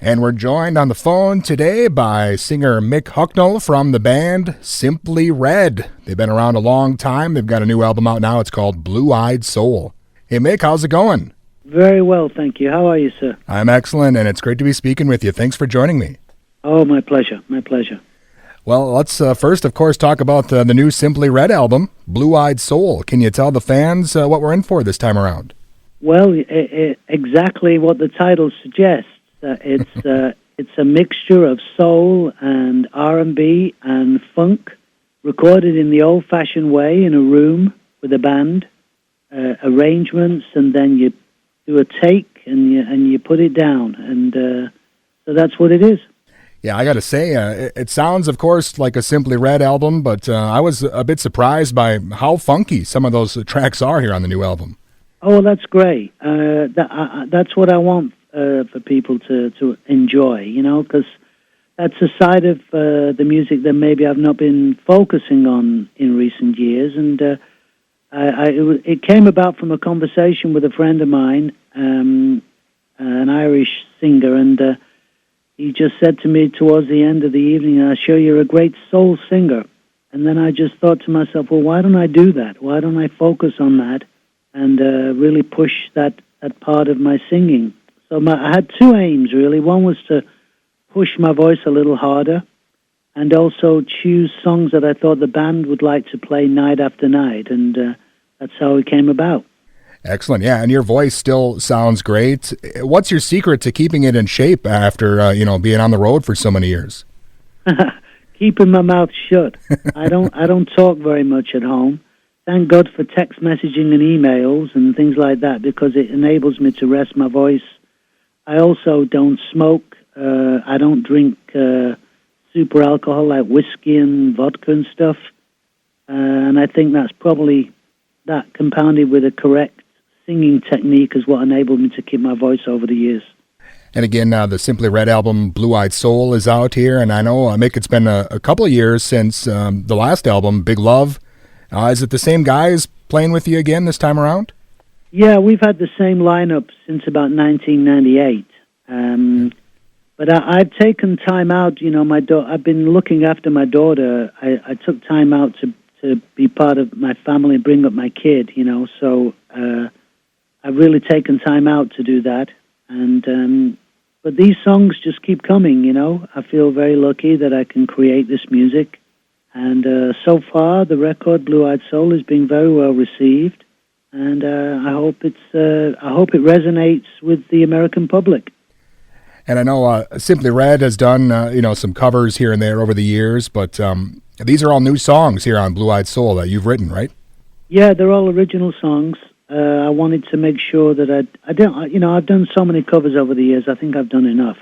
And we're joined on the phone today by singer Mick Hucknall from the band Simply Red. They've been around a long time. They've got a new album out now. It's called Blue-Eyed Soul. Hey, Mick, how's it going? Very well, thank you. How are you, sir? I'm excellent, and it's great to be speaking with you. Thanks for joining me. Oh, my pleasure. My pleasure. Well, let's first, of course, talk about the new Simply Red album, Blue-Eyed Soul. Can you tell the fans what we're in for this time around? Well, exactly what the title suggests. It's a mixture of soul and R&B and funk, recorded in the old-fashioned way in a room with a band, arrangements, and then you do a take and you put it down, and so that's what it is. Yeah, I got to say, it sounds, of course, like a Simply Red album, but I was a bit surprised by how funky some of those tracks are here on the new album. Oh, that's great. That's what I want for people to enjoy, you know, because that's a side of the music that maybe I've not been focusing on in recent years. And it came about from a conversation with a friend of mine, an Irish singer, and he just said to me towards the end of the evening, "I'm sure you're a great soul singer." And then I just thought to myself, well, why don't I do that? Why don't I focus on that and really push that part of my singing? So I had two aims, really. One was to push my voice a little harder and also choose songs that I thought the band would like to play night after night, and that's how it came about. Excellent, yeah, and your voice still sounds great. What's your secret to keeping it in shape after, being on the road for so many years? Keeping my mouth shut. I don't talk very much at home. Thank God for text messaging and emails and things like that, because it enables me to rest my voice. I also don't smoke. I don't drink super alcohol like whiskey and vodka and stuff. And I think that's probably, that compounded with a correct singing technique is what enabled me to keep my voice over the years. And again, the Simply Red album, Blue-Eyed Soul, is out here. And I know, Mick, it's been a couple of years since the last album, Big Love. Is it the same guys playing with you again this time around? Yeah, we've had the same lineup since about 1998. But I've taken time out. You know, I've been looking after my daughter. I took time out to be part of my family and bring up my kid, you know. So I've really taken time out to do that. And but these songs just keep coming, you know. I feel very lucky that I can create this music. And so far, the record "Blue-Eyed Soul" is being very well received, and I hope it resonates with the American public. And I know Simply Red has done some covers here and there over the years, but these are all new songs here on Blue-Eyed Soul that you've written, right? Yeah, they're all original songs. I wanted to make sure that I've done so many covers over the years. I think I've done enough.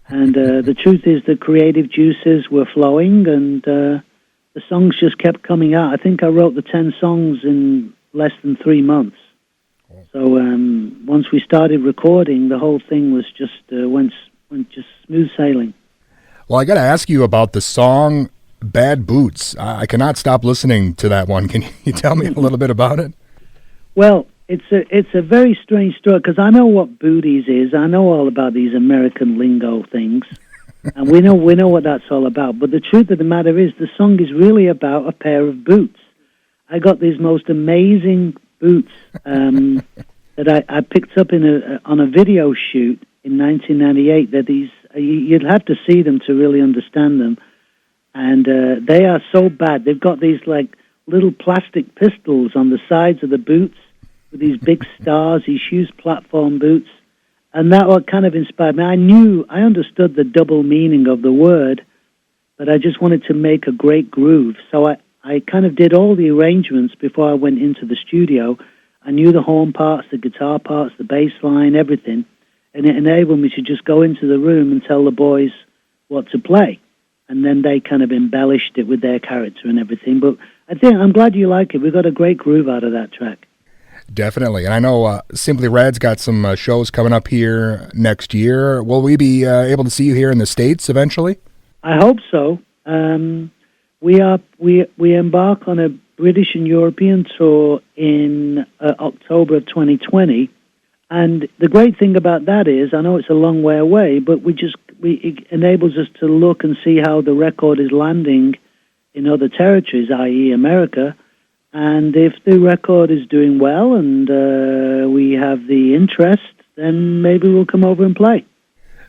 And the truth is the creative juices were flowing, and the songs just kept coming out. I think I wrote the 10 songs in less than 3 months. So once we started recording, the whole thing was just went just smooth sailing. Well, I got to ask you about the song "Bad Boots." I cannot stop listening to that one. Can you tell me a little bit about it? Well, it's a very strange story, because I know what booties is. I know all about these American lingo things, and we know what that's all about. But the truth of the matter is, the song is really about a pair of boots. I got these most amazing boots that I picked up on a video shoot in 1998. That you'd have to see them to really understand them, and they are so bad. They've got these like little plastic pistols on the sides of the boots, with these big stars, these huge platform boots, and that what kind of inspired me. I understood the double meaning of the word, but I just wanted to make a great groove. So I kind of did all the arrangements before I went into the studio. I knew the horn parts, the guitar parts, the bass line, everything, and it enabled me to just go into the room and tell the boys what to play. And then they kind of embellished it with their character and everything. But I'm glad you like it. We got a great groove out of that track. Definitely. And I know Simply Red's got some shows coming up here next year. Will we be able to see you here in the States eventually? I hope so. We embark on a British and European tour in October of 2020. And the great thing about that is, I know it's a long way away, but it enables us to look and see how the record is landing in other territories, i.e. America. And if the record is doing well and we have the interest, then maybe we'll come over and play.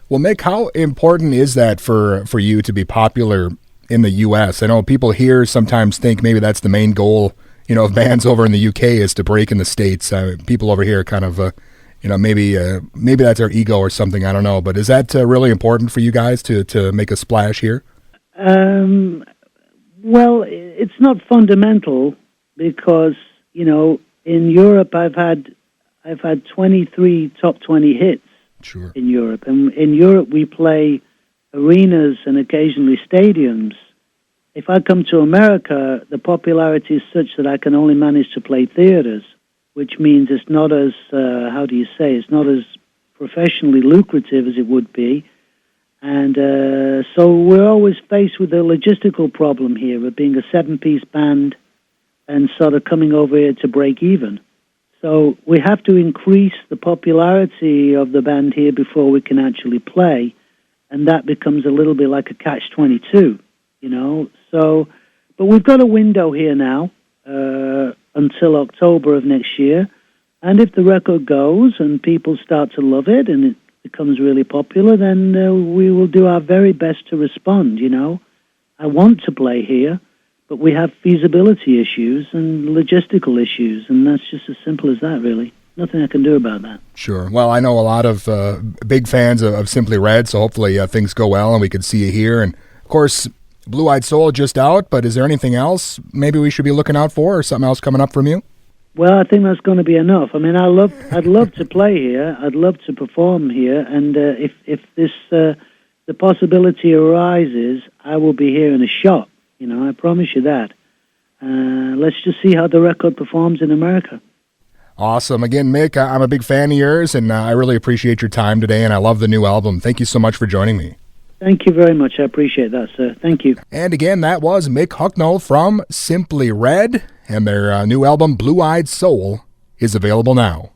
Well, Mick, how important is that for you to be popular in the U.S.? I know people here sometimes think maybe that's the main goal, of bands over in the U.K. is to break in the States. People over here kind of, maybe that's our ego or something. I don't know. But is that really important for you guys to make a splash here? Well, it's not fundamental because, in Europe I've had 23 top 20 hits. Sure. In Europe. And in Europe, we play arenas and occasionally stadiums. If I come to America, the popularity is such that I can only manage to play theaters, which means it's not as, it's not as professionally lucrative as it would be. And so we're always faced with a logistical problem here of being a 7-piece band and sort of coming over here to break even. So we have to increase the popularity of the band here before we can actually play, and that becomes a little bit like a catch-22, So, but we've got a window here now until October of next year, and if the record goes and people start to love it and it becomes really popular, then we will do our very best to respond, I want to play here, but we have feasibility issues and logistical issues, and that's just as simple as that, really. Nothing I can do about that. Sure. Well, I know a lot of big fans of Simply Red, so hopefully things go well and we can see you here. And, of course, Blue Eyed Soul just out, but is there anything else maybe we should be looking out for or something else coming up from you? Well, I think that's going to be enough. I mean, I'd love to play here. I'd love to perform here, and if this the possibility arises, I will be here in a shot. I promise you that. Let's just see how the record performs in America. Awesome. Again, Mick, I'm a big fan of yours, and I really appreciate your time today, and I love the new album. Thank you so much for joining me. Thank you very much. I appreciate that, sir. Thank you. And again, that was Mick Hucknall from Simply Red, and their new album, Blue Eyed Soul, is available now.